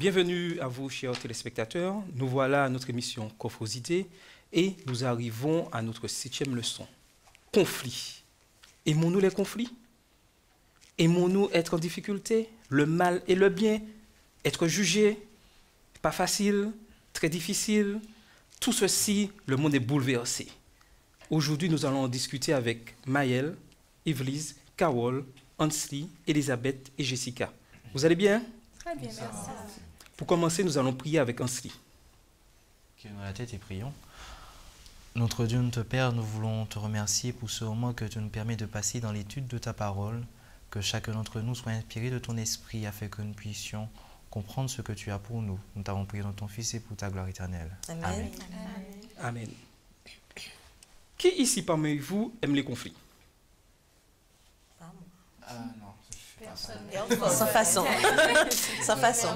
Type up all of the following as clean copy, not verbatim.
Bienvenue à vous, chers téléspectateurs. Nous voilà à notre émission Coffrosité et nous arrivons à notre 7e leçon. Conflit. Aimons-nous les conflits? Aimons-nous être en difficulté? Le mal et le bien? Être jugé? Pas facile? Très difficile? Tout ceci, le monde est bouleversé. Aujourd'hui, nous allons en discuter avec Maëlle, Yvelise, Carole, Hansli, Elisabeth et Jessica. Vous allez bien? Très bien, merci. Pour commencer, nous allons prier avec Hansli. Dans la tête et prions. Notre Dieu, notre Père, nous voulons te remercier pour ce moment que tu nous permets de passer dans l'étude de ta parole, que chacun d'entre nous soit inspiré de ton esprit afin que nous puissions comprendre ce que tu as pour nous. Nous t'avons prié dans ton Fils et pour ta gloire éternelle. Amen. Amen. Amen. Qui ici parmi vous aime les conflits? Non, Personne. Sans façon. Sans façon.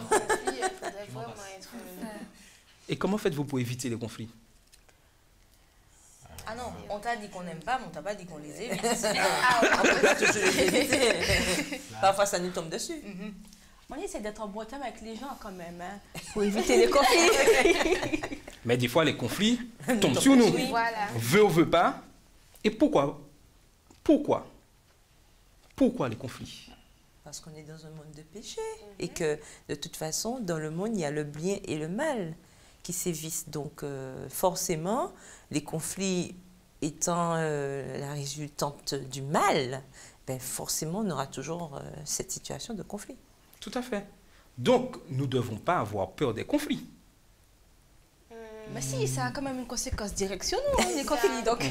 Et comment faites-vous pour éviter les conflits? Ah non, on t'a dit qu'on n'aime pas, mais on t'a pas dit qu'on les évite. On peut pas toujours les éviter. Parfois, ça nous tombe dessus. On essaie d'être en bon terme avec les gens quand même, hein, pour éviter les conflits. Mais des fois, les conflits tombent sur nous. Oui. Voilà. Veut ou veut pas. Et pourquoi les conflits? Parce qu'on est dans un monde de péché. Et que, de toute façon, dans le monde, il y a le bien et le mal qui sévissent. Donc, forcément, les conflits étant la résultante du mal, ben forcément, on aura toujours cette situation de conflit. Tout à fait. Donc, nous ne devons pas avoir peur des conflits. Mais si, ça a quand même une conséquence directe sur nous, hein, les conflits. Donc,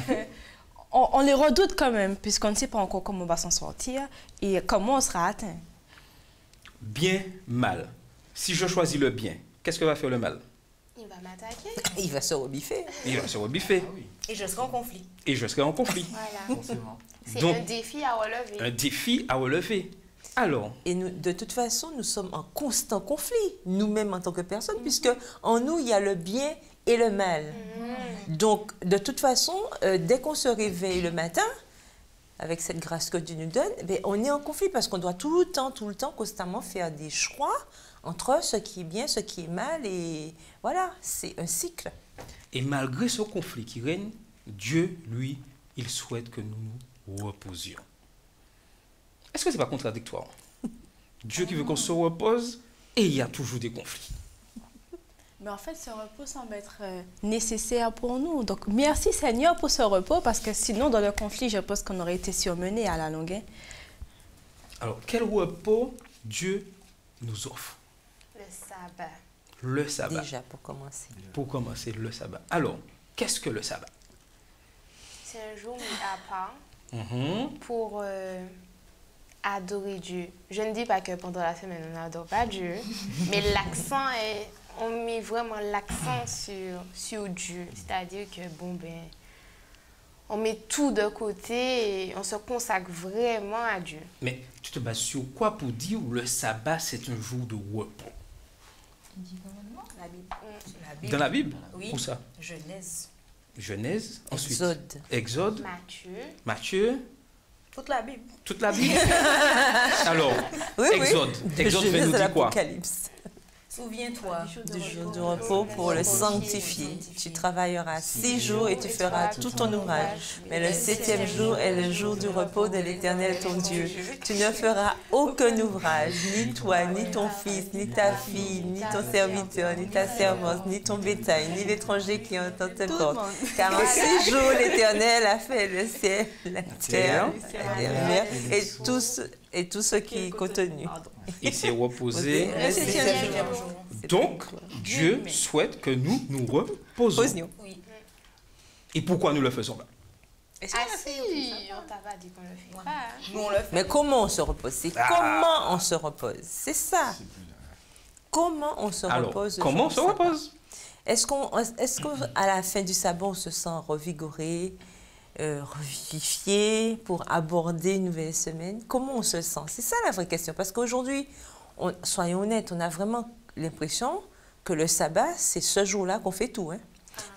on les redoute quand même, puisqu'on ne sait pas encore comment on va s'en sortir et comment on sera atteint. Bien, mal. Si je choisis le bien, qu'est-ce que va faire le mal? Il va m'attaquer. Il va se rebiffer. Il va se rebiffer. Et je serai en conflit. Et je serai en conflit. Voilà. C'est Donc, un défi à relever. un défi à relever. Alors, Et nous, de toute façon, nous sommes en constant conflit, nous-mêmes en tant que personnes, puisque en nous, il y a le bien et le mal. Donc, de toute façon, dès qu'on se réveille le matin, avec cette grâce que Dieu nous donne, ben, on est en conflit parce qu'on doit tout le temps, constamment faire des choix entre ce qui est bien, ce qui est mal. Et voilà, c'est un cycle. et malgré ce conflit qui règne, Dieu, lui, il souhaite que nous nous reposions. Est-ce que ce n'est pas contradictoire? Dieu qui veut qu'on se repose et il y a toujours des conflits. Mais en fait, ce repos semble être nécessaire pour nous. Donc, merci Seigneur pour ce repos, parce que sinon, dans le conflit, je pense qu'on aurait été surmenés à la longue. Alors, quel repos Dieu nous offre? Le sabbat. Le sabbat. Déjà, pour commencer. Pour commencer, le sabbat. Alors, qu'est-ce que le sabbat? C'est un jour mis à part Mhm. pour adorer Dieu. Je ne dis pas que pendant la semaine, on n'adore pas Dieu, mais l'accent est... On met vraiment l'accent sur Dieu. C'est-à-dire que, bon, ben, on met tout de côté et on se consacre vraiment à Dieu. Mais tu te bases sur quoi pour dire le sabbat, c'est un jour de repos? La Bible. Dans la Bible? Oui. Où ça? Genèse. Genèse. Ensuite, Exode. Exode. Matthieu. Matthieu. Toute la Bible. Toute la Bible. Alors, Oui, Exode. oui. De Exode va Genèse nous à dire quoi? l'Apocalypse. Souviens-toi du jour du repos pour le sanctifier. Tu travailleras 6 jours et tu feras tout ton ouvrage. Mais le 7e jour est le jour du repos de l'Éternel ton Dieu. Tu ne feras aucun ouvrage, ni toi, ni ton fils, ni ta fille, ni ton serviteur, ni ta servante, ni ton bétail, ni l'étranger qui entend tes portes. Car en 6 jours l'Éternel a fait le ciel, la terre, la mer et tout ce qui est contenu. Il s'est reposé. Le 7e jour. Donc, Dieu souhaite que nous nous reposions. Et pourquoi nous le faisons pas? Ah si, on t'a pas dit qu'on le fait pas. Mais comment on se repose? C'est comment on se repose? C'est ça. Comment on se Alors, repose? le comment on jour se du sabbat? repose? Est-ce qu'à la fin du sabbat, on se sent revigoré, revivifié pour aborder une nouvelle semaine? Comment on se sent? C'est ça la vraie question. Parce qu'aujourd'hui, soyons honnêtes, on a vraiment l'impression que le sabbat, c'est ce jour-là qu'on fait tout. Hein?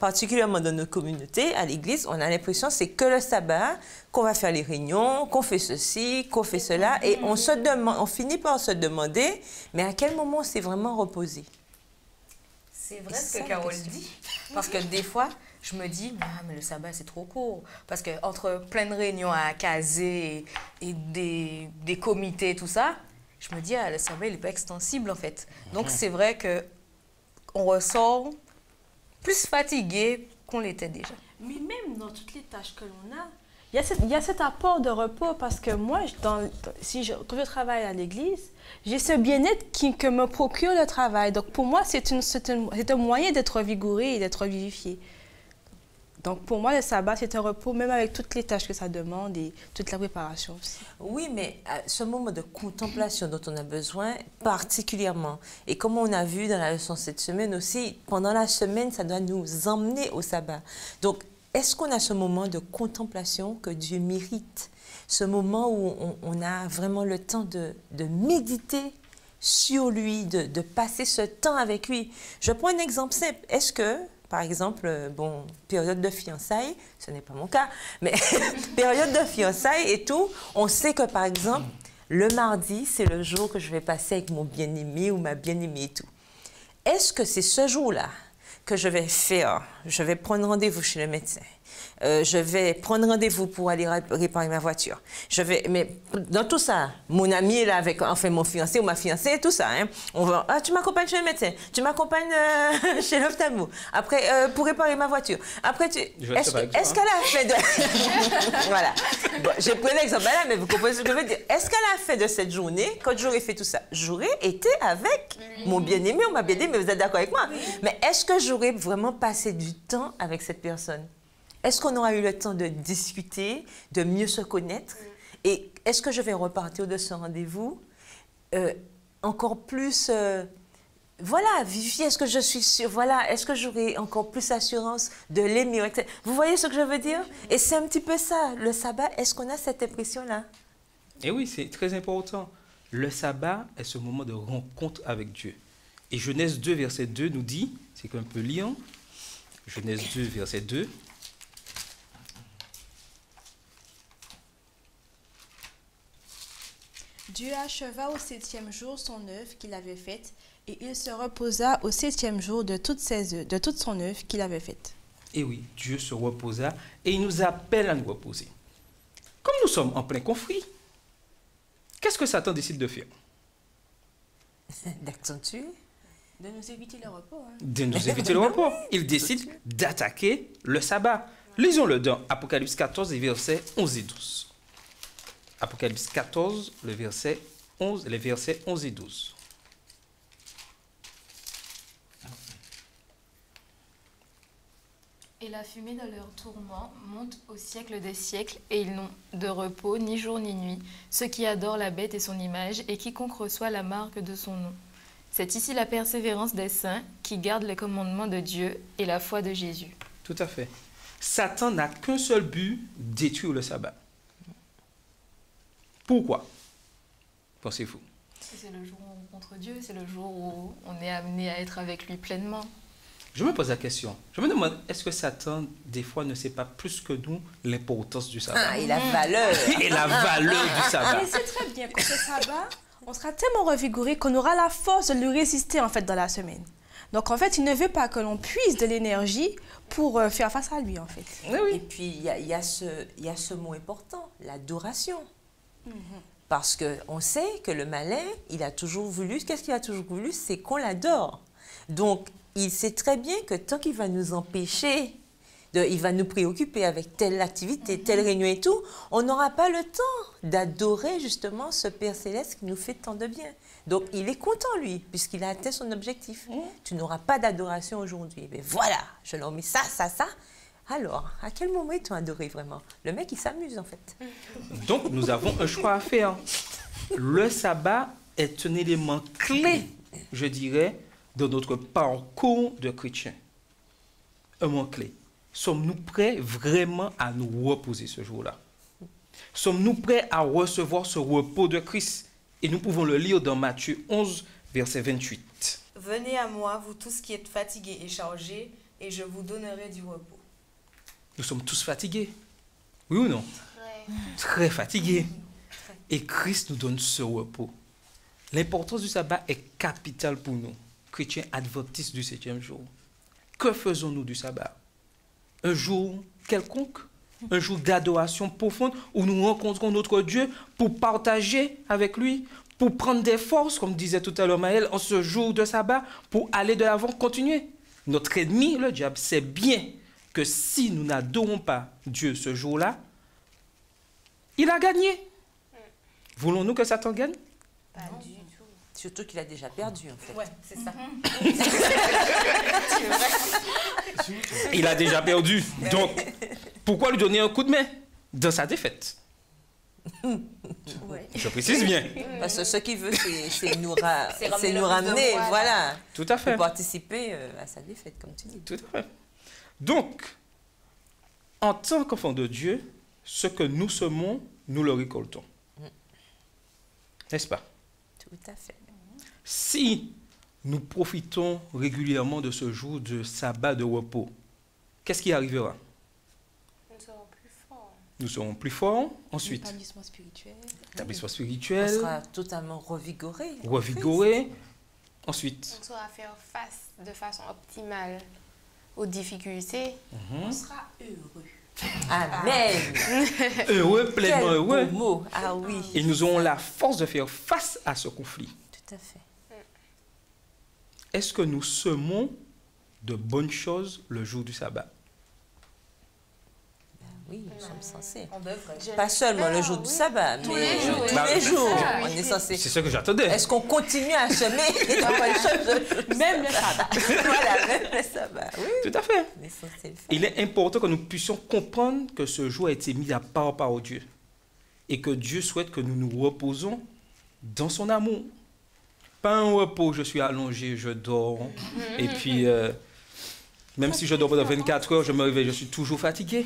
Particulièrement dans nos communautés, à l'église, on a l'impression que c'est que le sabbat, qu'on va faire les réunions, qu'on fait ceci, qu'on fait cela, et on finit par se demander, mais à quel moment on s'est vraiment reposé? C'est vrai ce que Carole dit, parce que des fois, je me dis, mais le sabbat, c'est trop court. Parce qu'entre plein de réunions à caser et des comités, tout ça, je me dis, le sabbat, il n'est pas extensible, en fait. Donc, c'est vrai qu'on ressort plus fatigué qu'on l'était déjà. Mais même dans toutes les tâches que l'on a, il y a cet apport de repos parce que moi, quand je travaille à l'église, j'ai ce bien-être que me procure le travail. Donc, pour moi, c'est un moyen d'être vigouré et d'être vivifié. Donc, pour moi, le sabbat, c'est un repos, même avec toutes les tâches que ça demande et toute la préparation aussi. Oui, mais ce moment de contemplation dont on a besoin particulièrement, et comme on a vu dans la leçon cette semaine aussi, pendant la semaine, ça doit nous emmener au sabbat. Donc, est-ce qu'on a ce moment de contemplation que Dieu mérite? Ce moment où on a vraiment le temps de méditer sur lui, de passer ce temps avec lui. Je prends un exemple simple. Est-ce que, par exemple, période de fiançailles, ce n'est pas mon cas, mais période de fiançailles et tout, on sait que, par exemple, le mardi, c'est le jour que je vais passer avec mon bien-aimé ou ma bien-aimée et tout. Est-ce que c'est ce jour-là que je vais prendre rendez-vous chez le médecin, je vais prendre rendez-vous pour aller réparer ma voiture. Mais dans tout ça, mon ami est là avec mon fiancé ou ma fiancée, tout ça. Hein, on va, tu m'accompagnes chez le médecin, tu m'accompagnes chez l'ophtalmo. Après, pour réparer ma voiture. Après, est-ce qu'à la fin de... Voilà. Bon, j'ai pris l'exemple là, mais vous comprenez ce que je veux dire. Est-ce qu'à la fin de cette journée, quand j'aurais fait tout ça, j'aurais été avec mon bien-aimé ou ma bien-aimée, vous êtes d'accord avec moi? Mais est-ce que j'aurais vraiment passé du temps avec cette personne? Est-ce qu'on aura eu le temps de discuter, de mieux se connaître? Et est-ce que je vais repartir de ce rendez-vous encore plus, vivifié? Est-ce que je suis sûre? Voilà, est-ce que j'aurai encore plus assurance de l'aimer? Vous voyez ce que je veux dire? Et c'est un petit peu ça, le sabbat. Est-ce qu'on a cette impression-là? Et oui, c'est très important. Le sabbat est ce moment de rencontre avec Dieu. Et Genèse 2, verset 2 nous dit, c'est qu'on peut lire, Genèse 2, verset 2, Dieu acheva au 7e jour son œuvre qu'il avait faite, et il se reposa au 7e jour de toute son œuvre qu'il avait faite. Et oui, Dieu se reposa et il nous appelle à nous reposer. Comme nous sommes en plein conflit, qu'est-ce que Satan décide de faire? D'accentuer. De nous éviter le repos. Hein. De nous éviter le repos. Il décide d'attaquer le sabbat. Lisons-le dans Apocalypse 14, les versets 11 et 12. Apocalypse 14, les versets 11 et 12. Et la fumée de leur tourment monte au siècle des siècles, et ils n'ont de repos ni jour ni nuit, ceux qui adorent la bête et son image, et quiconque reçoit la marque de son nom. C'est ici la persévérance des saints qui gardent les commandements de Dieu et la foi de Jésus. Tout à fait. Satan n'a qu'un seul but, détruire le sabbat. Pourquoi, pensez-vous? C'est le jour où on rencontre Dieu, c'est le jour où on est amené à être avec lui pleinement. Je me pose la question. Je me demande, est-ce que Satan, des fois, ne sait pas plus que nous l'importance du sabbat? Et la valeur. Et la valeur du sabbat. Mais c'est très bien que ce sabbat, on sera tellement revigoré qu'on aura la force de lui résister en fait dans la semaine. Donc en fait, il ne veut pas que l'on puise de l'énergie pour faire face à lui en fait. Oui, oui. Et puis il y a ce mot important, l'adoration. Parce qu'on sait que le malin, il a toujours voulu, qu'est-ce qu'il a toujours voulu? C'est qu'on l'adore. Donc, il sait très bien que tant qu'il va nous empêcher, il va nous préoccuper avec telle activité, telle réunion et tout, on n'aura pas le temps d'adorer justement ce Père Céleste qui nous fait tant de bien. Donc, il est content, lui, puisqu'il a atteint son objectif. Tu n'auras pas d'adoration aujourd'hui. Mais voilà, je leur mets ça. Alors, à quel moment ils t'ont adoré vraiment? Le mec, il s'amuse en fait. Donc, nous avons un choix à faire. Le sabbat est un élément clé, je dirais, de notre parcours de chrétien. Un mot clé. Sommes-nous prêts vraiment à nous reposer ce jour-là? Sommes-nous prêts à recevoir ce repos de Christ? Et nous pouvons le lire dans Matthieu 11, verset 28. Venez à moi, vous tous qui êtes fatigués et chargés, et je vous donnerai du repos. Nous sommes tous fatigués. Oui ou non? Très fatigués. Et Christ nous donne ce repos. L'importance du sabbat est capitale pour nous, chrétiens adventistes du 7e jour. Que faisons-nous du sabbat? Un jour quelconque? Un jour d'adoration profonde où nous rencontrons notre Dieu pour partager avec lui, pour prendre des forces, comme disait tout à l'heure Maël, en ce jour de sabbat, pour aller de l'avant, continuer. Notre ennemi, le diable, sait bien que si nous n'adorons pas Dieu ce jour-là, il a gagné. Voulons-nous que Satan gagne? Pas du tout. Surtout qu'il a déjà perdu, en fait. Ouais, c'est ça. Il a déjà perdu. Donc, pourquoi lui donner un coup de main dans sa défaite? Je précise bien. Parce que ce qu'il veut, c'est nous, ramener nous ramener, voilà. Tout à fait. Pour participer à sa défaite, comme tu dis. Tout à fait. Donc, en tant qu'enfants de Dieu, ce que nous semons, nous le récoltons. N'est-ce pas? Tout à fait. Si nous profitons régulièrement de ce jour de sabbat de repos, qu'est-ce qui arrivera? Nous serons plus forts. Nous serons plus forts. Ensuite, Établissement spirituel. établissement On spirituel, sera totalement revigoré. revigoré. Ensuite, On saura faire face de façon optimale aux difficultés. On sera heureux. Amen. heureux, pleinement Quel heureux. beau mot. Ah oui. Et nous aurons la force de faire face à ce conflit. Tout à fait. Est-ce que nous semons de bonnes choses le jour du sabbat? Oui, nous sommes censés. On devrait. Pas seulement le jour du sabbat, mais tous les jours. On est censé. C'est ce que j'attendais. Est-ce qu'on continue à semer dans bonnes choses? Même le sabbat. Voilà, même le sabbat. Oui, Tout à fait. on est censé le faire. Il est important que nous puissions comprendre que ce jour a été mis à part par Dieu et que Dieu souhaite que nous nous reposons dans son amour. Pas un repos, je suis allongé, je dors, et puis même si je dors pendant 24 heures, je me réveille, je suis toujours fatigué.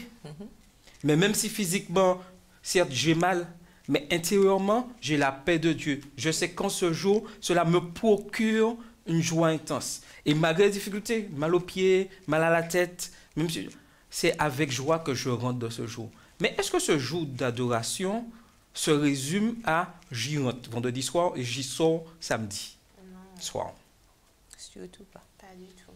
Mais même si physiquement, certes, j'ai mal, mais intérieurement, j'ai la paix de Dieu. Je sais qu'en ce jour, cela me procure une joie intense. Et malgré les difficultés, mal aux pieds, mal à la tête, même si c'est avec joie que je rentre dans ce jour. Mais est-ce que ce jour d'adoration se résume à j'y rentre vendredi soir et j'y sors samedi soir? Surtout pas. Pas du tout.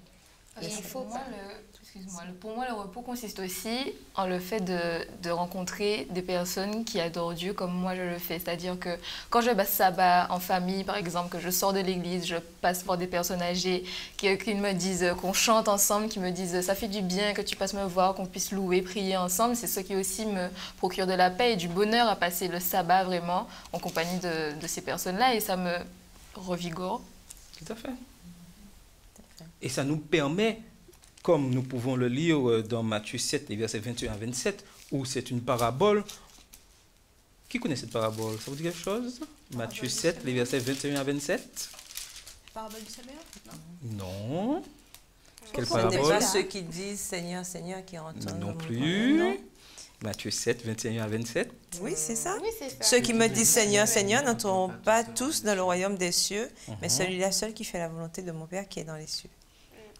Pour moi, le repos consiste aussi en le fait de rencontrer des personnes qui adorent Dieu comme moi je le fais. C'est-à-dire que quand je passe sabbat en famille, par exemple, que je sors de l'église, je passe par des personnes âgées qui me disent qu'on chante ensemble, qui me disent ça fait du bien que tu passes me voir, qu'on puisse louer, prier ensemble. C'est ce qui aussi me procure de la paix et du bonheur à passer le sabbat vraiment en compagnie de ces personnes-là et ça me revigore. Tout à fait. Et ça nous permet, comme nous pouvons le lire dans Matthieu 7, les versets 21 à 27, où c'est une parabole. Qui connaît cette parabole? Ça vous dit quelque chose? Matthieu 7, les versets 21 à 27. Parabole du Seigneur? Non. Quelle Ce n'est parabole? pas ceux qui disent Seigneur, Seigneur qui entendent. Non mon plus. nom. Matthieu 7, 21 à 27. Oui, c'est ça. Oui, c'est ça. Ceux qui me disent Seigneur, Seigneur n'entreront pas tous dans le royaume des cieux, mais celui-là seul qui fait la volonté de mon Père qui est dans les cieux.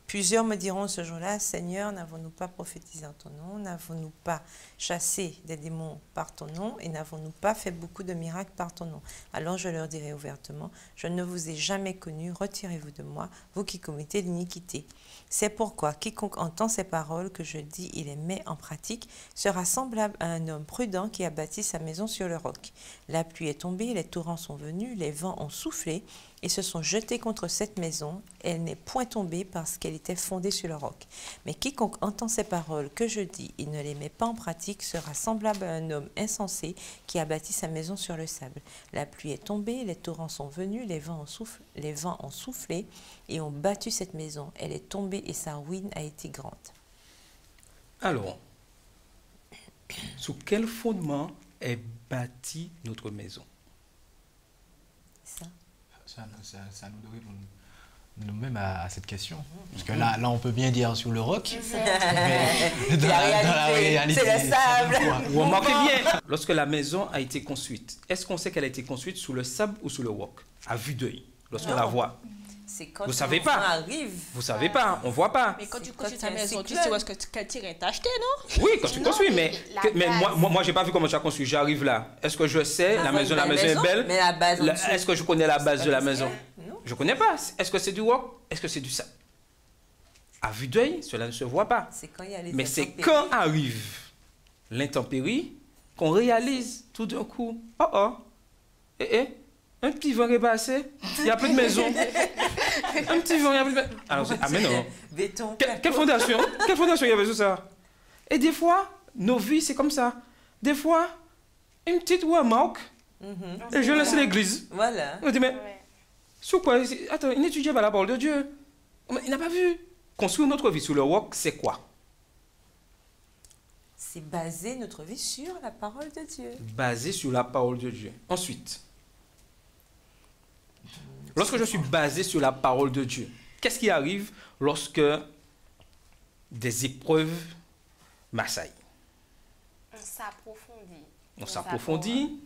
Plusieurs me diront ce jour-là, Seigneur, n'avons-nous pas prophétisé en ton nom? N'avons-nous pas chassé des démons par ton nom? Et n'avons-nous pas fait beaucoup de miracles par ton nom? Alors je leur dirai ouvertement, je ne vous ai jamais connu, retirez-vous de moi, vous qui commettez l'iniquité. C'est pourquoi quiconque entend ces paroles que je dis et les met en pratique sera semblable à un homme prudent qui a bâti sa maison sur le roc. La pluie est tombée, les torrents sont venus, les vents ont soufflé et se sont jetés contre cette maison. Elle n'est point tombée parce qu'elle était fondée sur le roc. Mais quiconque entend ces paroles que je dis et ne les met pas en pratique sera semblable à un homme insensé qui a bâti sa maison sur le sable. La pluie est tombée, les torrents sont venus, les vents ont soufflé et ont battu cette maison. Elle est tombée et sa ruine a été grande. Alors, sous quel fondement est bâtie notre maison? Ça. Ça nous devrait nous-mêmes à cette question. Parce que là, on peut bien dire sur le roc. Mais dans la réalité, c'est le sable. Vous remarquez bien, lorsque la maison a été construite, est-ce qu'on sait qu'elle a été construite sous le sable ou sous le roc? À vue d'œil, lorsqu'on la voit. C'est quand Vous savez pas. arrive. Vous savez pas, on voit pas. Mais quand tu C'est construis quand ta il y a un maison, tu cyclone. sais où est-ce que quel terrain t'as acheté, non? Oui, quand tu construis, mais, la mais base. moi j'ai pas vu comment tu as construit. J'arrive là. Est-ce que je sais, la maison est belle? Mais la base en dessous. Est-ce que je connais la base pas de la le maison? ciel, non. Je connais pas. Est-ce que c'est du rock? Est-ce que c'est du sable? À vue d'œil, cela ne se voit pas. C'est quand il y a les Mais c'est intempéries. quand arrive l'intempérie qu'on réalise tout d'un coup, un petit vent est passé, il n'y a plus de maison. Un petit vent, il n'y a plus de maison. Alors, ah mais non. Béton. Quelle fondation il y avait sur ça? Et des fois, nos vies, c'est comme ça. Des fois, une petite remarque, et je laisse l'église. Voilà. On dit, mais Ouais. sur quoi? Attends, il n'étudie pas la parole de Dieu. Mais il n'a pas vu. Construire notre vie sur le roc, c'est quoi? C'est baser notre vie sur la parole de Dieu. Basé sur la parole de Dieu. Ensuite, lorsque je suis basé sur la parole de Dieu, qu'est-ce qui arrive lorsque des épreuves m'assaillent? On s'approfondit. On s'approfondit,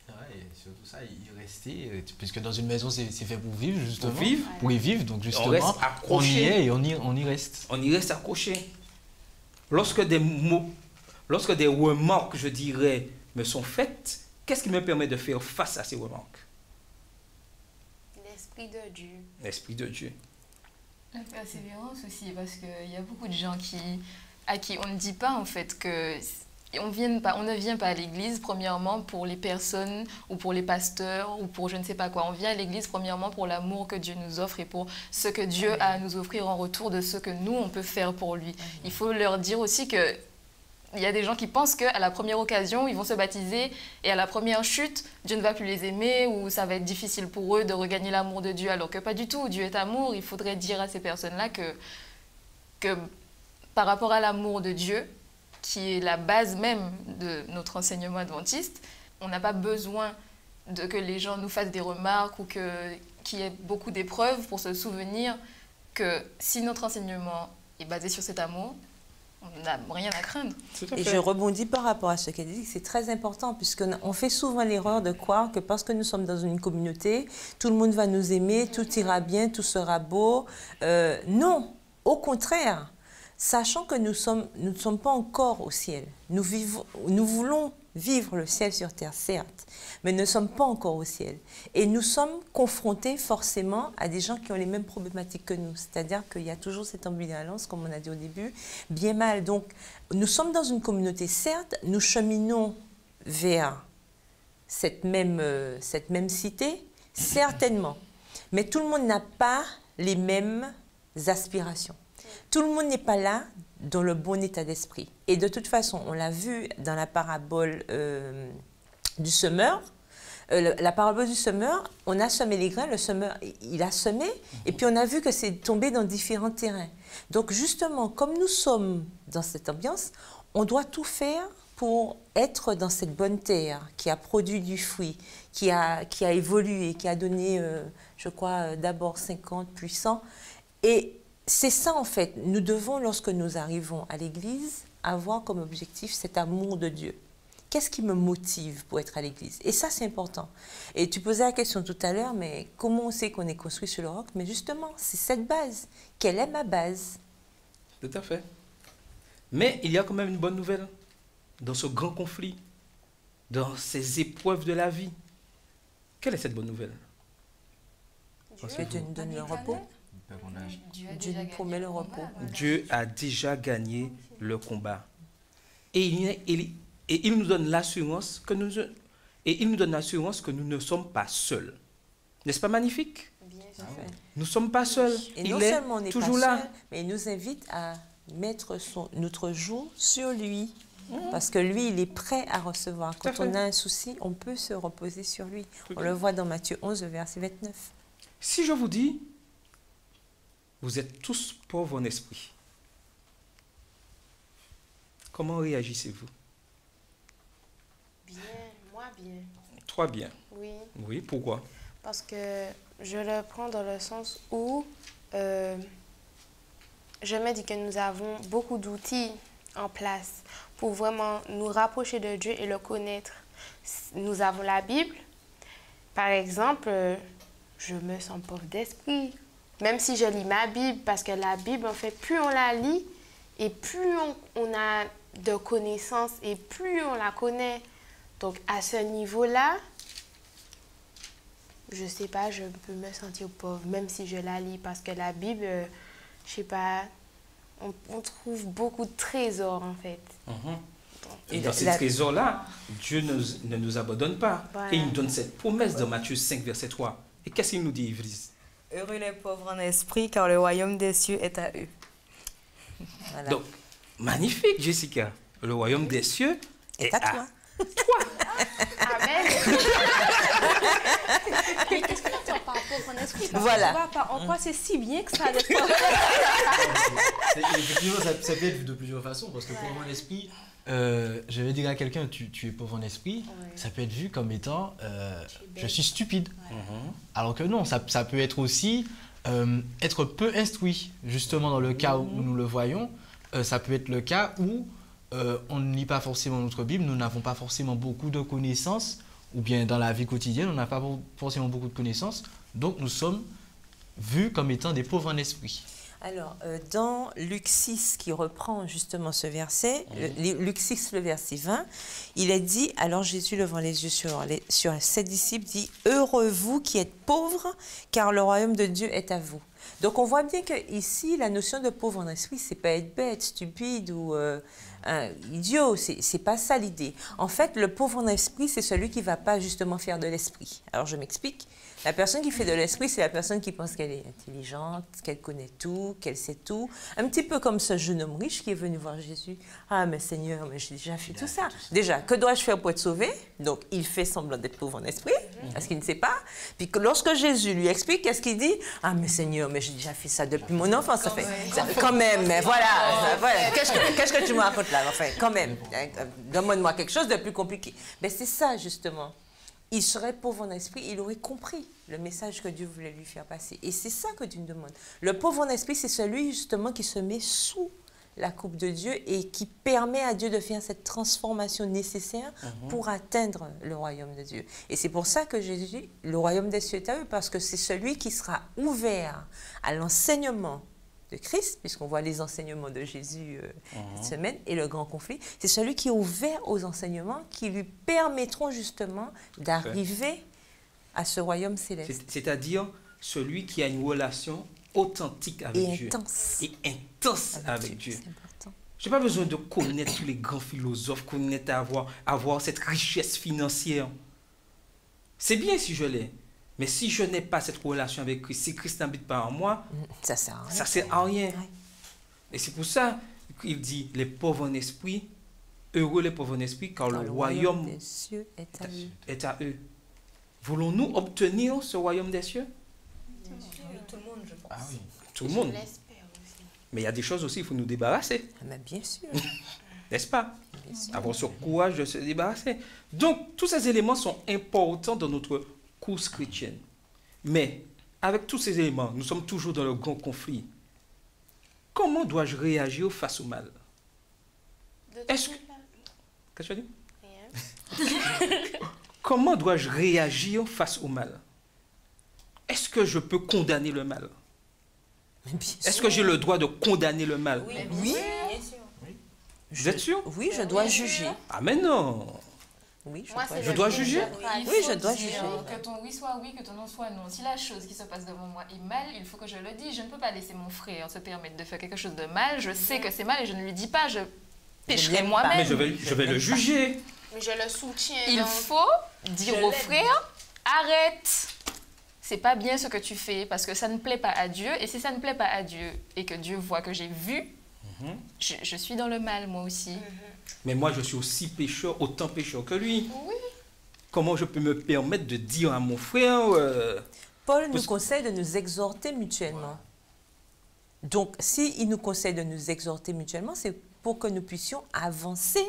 Ouais, et surtout ça, y rester, puisque dans une maison, c'est fait pour vivre, justement. Pour vivre. Pour y vivre, donc justement, reste on y accroché. est et on y reste. on y reste accroché. Lorsque des mots, lorsque des remarques, je dirais, me sont faites, qu'est-ce qui me permet de faire face à ces remarques? L'Esprit de Dieu. L'Esprit de Dieu. La persévérance aussi, parce qu'il y a beaucoup de gens à qui on ne dit pas en fait que on ne vient pas à l'église premièrement pour les personnes ou pour les pasteurs ou pour je ne sais pas quoi. On vient à l'église premièrement pour l'amour que Dieu nous offre et pour ce que Dieu a à nous offrir en retour de ce que nous on peut faire pour lui. Il faut leur dire aussi que il y a des gens qui pensent qu'à la première occasion, ils vont se baptiser et à la première chute, Dieu ne va plus les aimer ou ça va être difficile pour eux de regagner l'amour de Dieu, alors que pas du tout. Dieu est amour. Il faudrait dire à ces personnes-là que par rapport à l'amour de Dieu, qui est la base même de notre enseignement adventiste, on n'a pas besoin que les gens nous fassent des remarques ou qu'il y ait beaucoup d'épreuves pour se souvenir que si notre enseignement est basé sur cet amour, on n'a rien à craindre. Et je rebondis par rapport à ce qu'elle dit, c'est très important, puisqu'on fait souvent l'erreur de croire que parce que nous sommes dans une communauté, tout le monde va nous aimer, tout ira bien, tout sera beau. Non, au contraire, sachant que nous ne sommes pas encore au ciel. Nous voulons vivre le ciel sur terre, certes, mais nous ne sommes pas encore au ciel. Et nous sommes confrontés forcément à des gens qui ont les mêmes problématiques que nous. C'est-à-dire qu'il y a toujours cette ambivalence, comme on a dit au début, bien mal. Donc, nous sommes dans une communauté, certes, nous cheminons vers cette même cité, certainement. Mais tout le monde n'a pas les mêmes aspirations. Tout le monde n'est pas là dans le bon état d'esprit. Et de toute façon, on l'a vu dans la parabole du semeur. La parabole du semeur, on a semé les grains, le semeur, il a semé, et puis on a vu que c'est tombé dans différents terrains. Donc justement, comme nous sommes dans cette ambiance, on doit tout faire pour être dans cette bonne terre qui a produit du fruit, qui a évolué, qui a donné, je crois, d'abord 50, puis 100. Et c'est ça, en fait. Nous devons, lorsque nous arrivons à l'Église, avoir comme objectif cet amour de Dieu. Qu'est-ce qui me motive pour être à l'Église? Et ça, c'est important. Et tu posais la question tout à l'heure, mais comment on sait qu'on est construit sur le roc? Mais justement, c'est cette base. Quelle est ma base? Tout à fait. Mais il y a quand même une bonne nouvelle dans ce grand conflit, dans ces épreuves de la vie. Quelle est cette bonne nouvelle? Parce que Dieu nous donne le repos. Dieu nous promet le repos. Dieu a déjà gagné le combat. Et il nous donne l'assurance que nous ne sommes pas seuls. N'est-ce pas magnifique? Bien sûr. Nous ne sommes pas seuls. Et Il non est seulement on n'est toujours pas là. seul, mais il nous invite à mettre notre joug sur lui. Parce que lui, il est prêt à recevoir. Quand on a un souci, on peut se reposer sur lui. On le voit dans Matthieu 11, verset 29. Si je vous dis, vous êtes tous pauvres en esprit, comment réagissez-vous? Bien, moi bien. Toi bien. Oui, Oui, pourquoi? parce que je le prends dans le sens où je me dis que nous avons beaucoup d'outils en place pour vraiment nous rapprocher de Dieu et le connaître. Nous avons la Bible. Par exemple, je me sens pauvre d'esprit. même si je lis ma Bible, parce que la Bible, en fait, plus on la lit et plus on a de connaissances et plus on la connaît. Donc, à ce niveau-là, je sais pas, je peux me sentir pauvre, même si je la lis, parce que la Bible, je sais pas, on trouve beaucoup de trésors, en fait. Et dans ces trésors-là, Dieu ne nous abandonne pas. Voilà. Et il nous donne cette promesse dans Matthieu 5, verset 3. Et qu'est-ce qu'il nous dit, Yves? Heureux les pauvres en esprit, car le royaume des cieux est à eux. Voilà. Donc, magnifique, Jessica. Le royaume des cieux est à toi. Amen. Mais qu'est-ce que tu entends par pauvre en esprit? Parce Voilà. que tu vois pas en quoi c'est si bien que ça d'être pauvre. Effectivement, ça peut être de plusieurs façons, parce que pauvre en esprit, je vais dire à quelqu'un, tu es pauvre en esprit, ça peut être vu comme étant je suis stupide. Alors que non, ça peut être aussi être peu instruit, justement dans le cas où nous le voyons. Ça peut être le cas où on ne lit pas forcément notre Bible, nous n'avons pas forcément beaucoup de connaissances, ou bien dans la vie quotidienne, on n'a pas forcément beaucoup de connaissances, donc nous sommes vus comme étant des pauvres en esprit. Alors, dans Luc 6, qui reprend justement ce verset, Luc 6, le verset 20, il est dit, alors Jésus, levant les yeux sur ses disciples, dit « Heureux vous qui êtes pauvres, car le royaume de Dieu est à vous. » Donc, on voit bien qu'ici, la notion de pauvre en esprit, c'est pas être bête, stupide ou idiot, c'est pas ça l'idée. En fait, le pauvre en esprit, c'est celui qui va pas justement faire de l'esprit. Alors, je m'explique. La personne qui fait de l'esprit, c'est la personne qui pense qu'elle est intelligente, qu'elle connaît tout, qu'elle sait tout. Un petit peu comme ce jeune homme riche qui est venu voir Jésus. « Ah, mais Seigneur, mais j'ai déjà fait tout ça. Déjà, que dois-je faire pour être sauvé ?» Donc, il fait semblant d'être pauvre en esprit, parce qu'il ne sait pas. Puis, lorsque Jésus lui explique, qu'est-ce qu'il dit? « Ah, mais Seigneur, mais j'ai déjà fait ça depuis mon enfance. Ça fait quand même, mais voilà. Qu'est-ce que tu me racontes là? Enfin, quand même, demande-moi quelque chose de plus compliqué. » Mais c'est ça, justement. Il serait pauvre en esprit, il aurait compris le message que Dieu voulait lui faire passer. Et c'est ça que Dieu nous demande. Le pauvre en esprit, c'est celui justement qui se met sous la coupe de Dieu et qui permet à Dieu de faire cette transformation nécessaire pour atteindre le royaume de Dieu. Et c'est pour ça que Jésus dit, le royaume des cieux est à eux, parce que c'est celui qui sera ouvert à l'enseignement de Christ, puisqu'on voit les enseignements de Jésus cette semaine, et le grand conflit, c'est celui qui est ouvert aux enseignements qui lui permettront justement d'arriver à ce royaume céleste. C'est-à-dire celui qui a une relation authentique avec Dieu. Et intense avec Dieu. Je n'ai pas besoin de connaître tous les grands philosophes, avoir cette richesse financière. C'est bien si je l'ai. Mais si je n'ai pas cette relation avec Christ, si Christ n'habite pas en moi, ça ne sert à rien. Et c'est pour ça qu'il dit, les pauvres en esprit, heureux les pauvres en esprit, car le royaume des cieux est à eux. Voulons-nous obtenir ce royaume des cieux? Oui, tout le monde, je pense. Ah oui, tout le monde. Mais il y a des choses aussi, il faut nous débarrasser. Mais bien sûr. N'est-ce pas? Avoir ce courage de se débarrasser. Donc, tous ces éléments sont importants dans notre course chrétienne. Mais, avec tous ces éléments, nous sommes toujours dans le grand conflit. Comment dois-je réagir face au mal? Est-ce que... Qu'est-ce que tu as dit? Rien. Comment dois-je réagir face au mal? Est-ce que je peux condamner le mal? Est-ce que j'ai le droit de condamner le mal? Oui. Bien sûr. Vous êtes sûr? Oui, je dois juger. Ah mais non! Oui, je dois juger. Oui, je dois juger. Que ton oui soit oui, que ton non soit non. Si la chose qui se passe devant moi est mal, il faut que je le dise. Je ne peux pas laisser mon frère se permettre de faire quelque chose de mal. Je sais que c'est mal et je ne lui dis pas. Je pécherai moi-même. Mais je vais le juger. Mais je le soutiens. Il faut dire au frère, arrête. C'est pas bien ce que tu fais parce que ça ne plaît pas à Dieu. Et si ça ne plaît pas à Dieu et que Dieu voit que j'ai vu, je suis dans le mal moi aussi. Mais moi, je suis aussi pécheur, autant pécheur que lui. Oui. Comment je peux me permettre de dire à mon frère... Paul nous conseille de nous exhorter mutuellement. Donc, s'il nous conseille de nous exhorter mutuellement, c'est pour que nous puissions avancer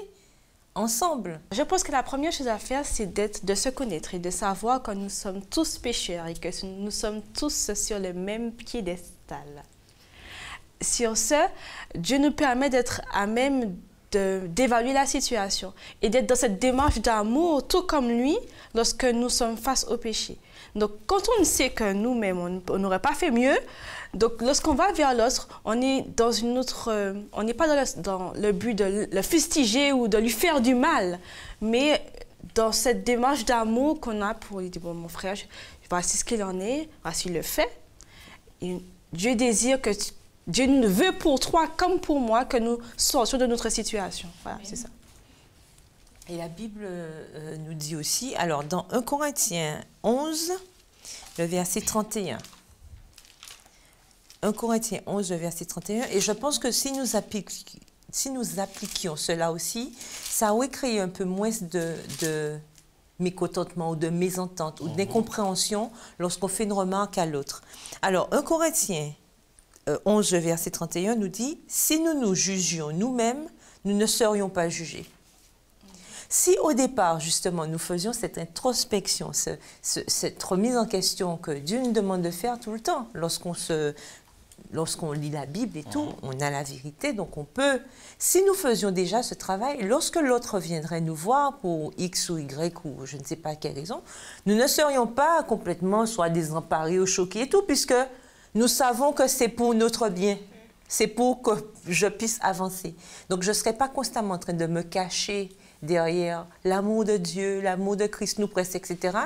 ensemble. Je pense que la première chose à faire, c'est de se connaître et de savoir que nous sommes tous pécheurs et que nous sommes tous sur le même piédestal. Sur ce, Dieu nous permet d'être à même d'évaluer la situation et d'être dans cette démarche d'amour, tout comme lui, lorsque nous sommes face au péché. Donc, quand on sait que nous-mêmes, on n'aurait pas fait mieux, donc lorsqu'on va vers l'autre, on est dans une autre... on n'est pas dans le but de le fustiger ou de lui faire du mal, mais dans cette démarche d'amour qu'on a pour lui dire, bon, mon frère, voici ce qu'il en est, voici le fait. Et Dieu désire que... Dieu veut pour toi comme pour moi que nous sortions de notre situation. Voilà, c'est ça. Et la Bible nous dit aussi, alors dans 1 Corinthiens 11, le verset 31. 1 Corinthiens 11, le verset 31. Et je pense que si nous appliquions cela aussi, ça aurait créé un peu moins de mécontentement ou de mésentente ou d'incompréhension lorsqu'on fait une remarque à l'autre. Alors, 1 Corinthiens 11, le verset 31 nous dit, « Si nous nous jugions nous-mêmes, nous ne serions pas jugés. » Si au départ, justement, nous faisions cette introspection, cette remise en question que Dieu nous demande de faire tout le temps, lorsqu'on lit la Bible et tout, on a la vérité, donc on peut... Si nous faisions déjà ce travail, lorsque l'autre viendrait nous voir pour X ou Y ou je ne sais pas quelle raison, nous ne serions pas complètement soit désemparés ou choqués et tout, puisque nous savons que c'est pour notre bien. C'est pour que je puisse avancer. Donc, je ne serai pas constamment en train de me cacher derrière l'amour de Dieu, l'amour de Christ nous presse, etc.,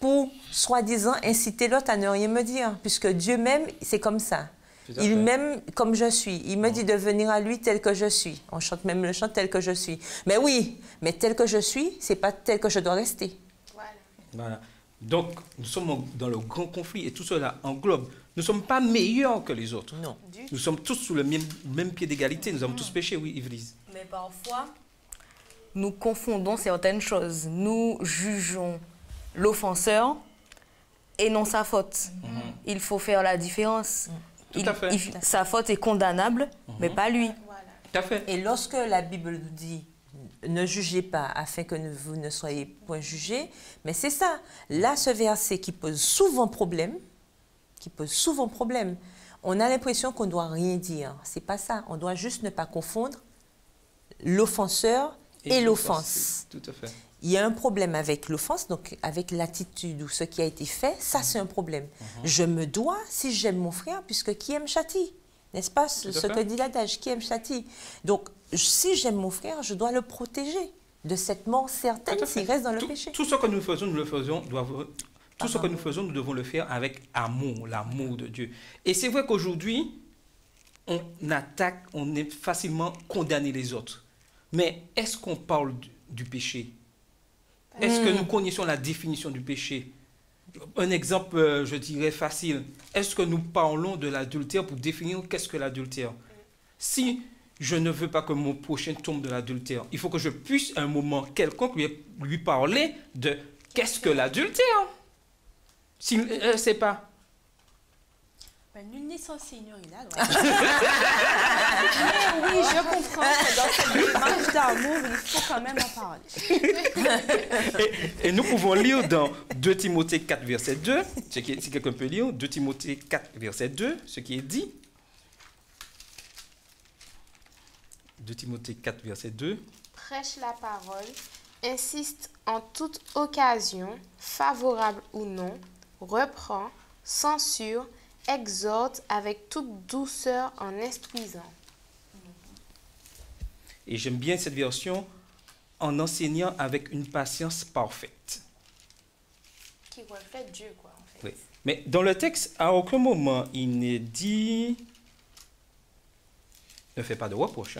pour, soi-disant, inciter l'autre à ne rien me dire, puisque Dieu même, c'est comme ça. Il m'aime comme je suis. Il me dit de venir à lui tel que je suis. On chante même le chant tel que je suis. Mais oui, mais tel que je suis, c'est pas tel que je dois rester. Voilà. Donc, nous sommes dans le grand conflit et tout cela englobe. Nous ne sommes pas meilleurs que les autres. Non. Nous sommes tous sous le même pied d'égalité. Nous avons tous péché, oui, Yvelise. Mais parfois, nous confondons certaines choses. Nous jugeons l'offenseur et non sa faute. Il faut faire la différence. Tout à fait. Sa faute est condamnable, mais pas lui. Tout à fait. Et lorsque la Bible nous dit « Ne jugez pas afin que vous ne soyez point jugés », mais c'est ça. Là, ce verset qui pose souvent problème, on a l'impression qu'on ne doit rien dire. C'est pas ça. On doit juste ne pas confondre l'offenseur et l'offense. Tout à fait. Il y a un problème avec l'offense, donc avec l'attitude ou ce qui a été fait, ça c'est un problème. Je me dois, si j'aime mon frère, puisque qui aime châtie, n'est-ce pas ce que dit l'adage, qui aime châtie. Donc si j'aime mon frère, je dois le protéger de cette mort certaine s'il reste dans le péché. Tout ce que nous faisons, nous devons le faire avec amour, l'amour de Dieu. Et c'est vrai qu'aujourd'hui, on est facilement condamné les autres. Mais est-ce qu'on parle du péché? Est-ce que nous connaissons la définition du péché? Un exemple, je dirais facile. Est-ce que nous parlons de l'adultère pour définir qu'est-ce que l'adultère? Si je ne veux pas que mon prochain tombe de l'adultère, il faut que je puisse à un moment quelconque lui parler de qu'est-ce que l'adultère? S'il ne sait pas. Nul n'est censé ignorer la loi. Mais oui, je comprends que dans cette démarche d'amour, il faut quand même en parler. Et nous pouvons lire dans 2 Timothée 4, verset 2, si quelqu'un peut lire, 2 Timothée 4, verset 2, ce qui est dit. 2 Timothée 4, verset 2. Prêche la parole, insiste en toute occasion, favorable ou non, reprend, censure, exhorte avec toute douceur en instruisant. Et j'aime bien cette version, en enseignant avec une patience parfaite. Qui reflète Dieu, quoi, en fait. Oui. Mais dans le texte, à aucun moment, il n'est dit ne fais pas de reproche.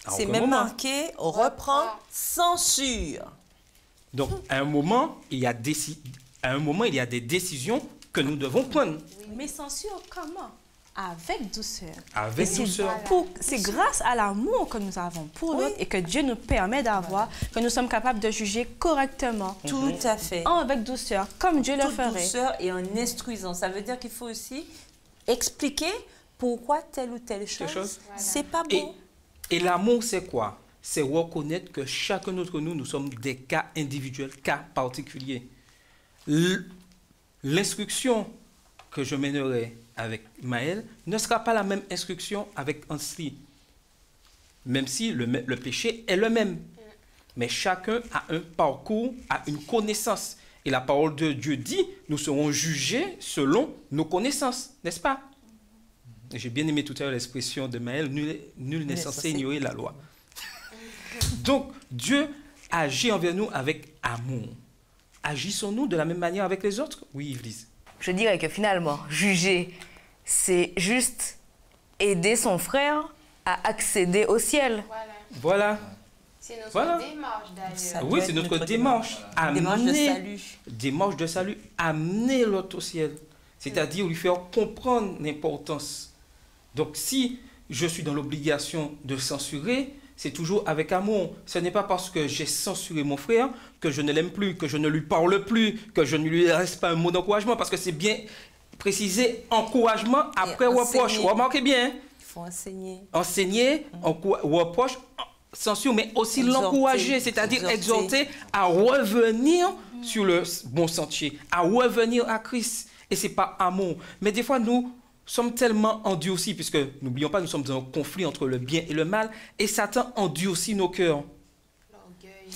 C'est même marqué reprend, censure. Donc, à un moment, il y a des décisions que nous devons prendre. Mais censure comment? Avec douceur. Avec douceur. C'est grâce à l'amour que nous avons pour l'autre et que Dieu nous permet d'avoir, que nous sommes capables de juger correctement. Tout à fait. Avec douceur, comme Dieu le ferait. Douceur et en instruisant. Ça veut dire qu'il faut aussi expliquer pourquoi telle ou telle chose, c'est pas bon. Et l'amour, c'est quoi? C'est reconnaître que chacun d'entre nous, nous sommes des cas individuels, cas particuliers. L'instruction que je mènerai avec Maël ne sera pas la même instruction avec Ansli. même si le péché est le même. Mais chacun a un parcours, a une connaissance. Et la parole de Dieu dit, nous serons jugés selon nos connaissances, n'est-ce pas? J'ai bien aimé tout à l'heure l'expression de Maël, nul n'est censé ignorer la loi. Donc, Dieu agit envers nous avec amour. Agissons-nous de la même manière avec les autres? Oui, Yvelise. Je dirais que finalement, juger, c'est juste aider son frère à accéder au ciel. Voilà. C'est notre Voilà. démarche d'ailleurs. Oui, c'est notre démarche. Démarche de salut. Démarche de salut. Amener l'autre au ciel. C'est-à-dire lui faire comprendre l'importance. Donc, si je suis dans l'obligation de censurer, c'est toujours avec amour. Ce n'est pas parce que j'ai censuré mon frère que je ne l'aime plus, que je ne lui parle plus, que je ne lui reste pas un mot d'encouragement, parce que c'est bien précisé, encouragement après reproche. Remarquez bien. Il faut enseigner. Enseigner, reproche, censure, mais aussi l'encourager, c'est-à-dire exhorter à revenir sur le bon sentier, à revenir à Christ. Et ce n'est pas amour. Mais des fois, nous sommes tellement endurcis, puisque, n'oublions pas, nous sommes dans un conflit entre le bien et le mal, et Satan endurcit nos cœurs.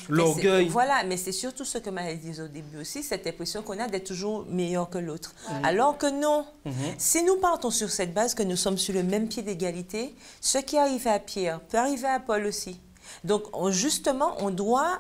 L'orgueil. Voilà, mais c'est surtout ce que Maëlle disait au début aussi, cette impression qu'on a d'être toujours meilleur que l'autre. Alors que non, si nous partons sur cette base que nous sommes sur le même pied d'égalité, ce qui arrive à Pierre peut arriver à Paul aussi. Donc, justement, on doit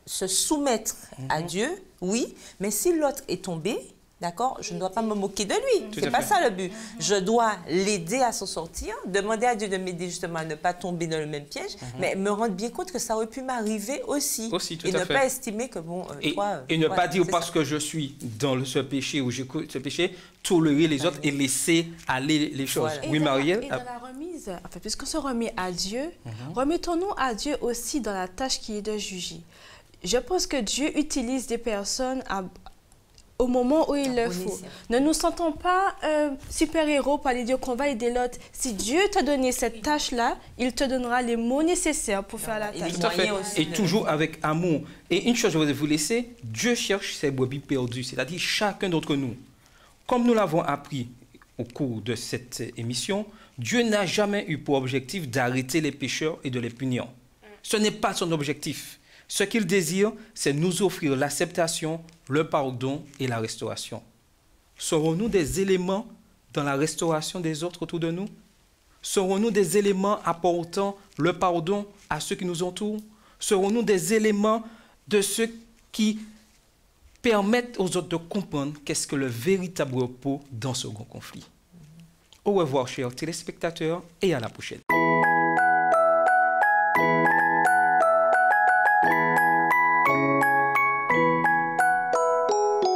se soumettre à Dieu, oui, mais si l'autre est tombé, d'accord, je ne dois pas me moquer de lui. C'est pas ça le but. Je dois l'aider à s'en sortir, demander à Dieu de m'aider justement à ne pas tomber dans le même piège, mais me rendre bien compte que ça aurait pu m'arriver aussi. Et ne pas estimer que, bon, toi... Et ne pas dire parce que je suis dans ce péché ou j'écoute ce péché, tolérer les autres et laisser aller les choses. Voilà. Oui, Marielle? Et dans la remise, enfin, puisqu'on se remet à Dieu, remettons-nous à Dieu aussi dans la tâche qui est de juger. Je pense que Dieu utilise des personnes au moment où il le faut. Ne nous sentons pas super-héros pour aller dire qu'on va aider l'autre. Si Dieu t'a donné cette tâche-là, il te donnera les mots nécessaires pour faire la tâche. Tout à fait. Et toujours avec amour. Et une chose, je vais vous laisser, Dieu cherche ses brebis perdues, c'est-à-dire chacun d'entre nous. Comme nous l'avons appris au cours de cette émission, Dieu n'a jamais eu pour objectif d'arrêter les pécheurs et de les punir. Ce n'est pas son objectif. Ce qu'il désire, c'est nous offrir l'acceptation, le pardon et la restauration. Serons-nous des éléments dans la restauration des autres autour de nous? Serons-nous des éléments apportant le pardon à ceux qui nous entourent? Serons-nous des éléments de ceux qui permettent aux autres de comprendre qu'est-ce que le véritable repos dans ce grand conflit? Au revoir, chers téléspectateurs, et à la prochaine.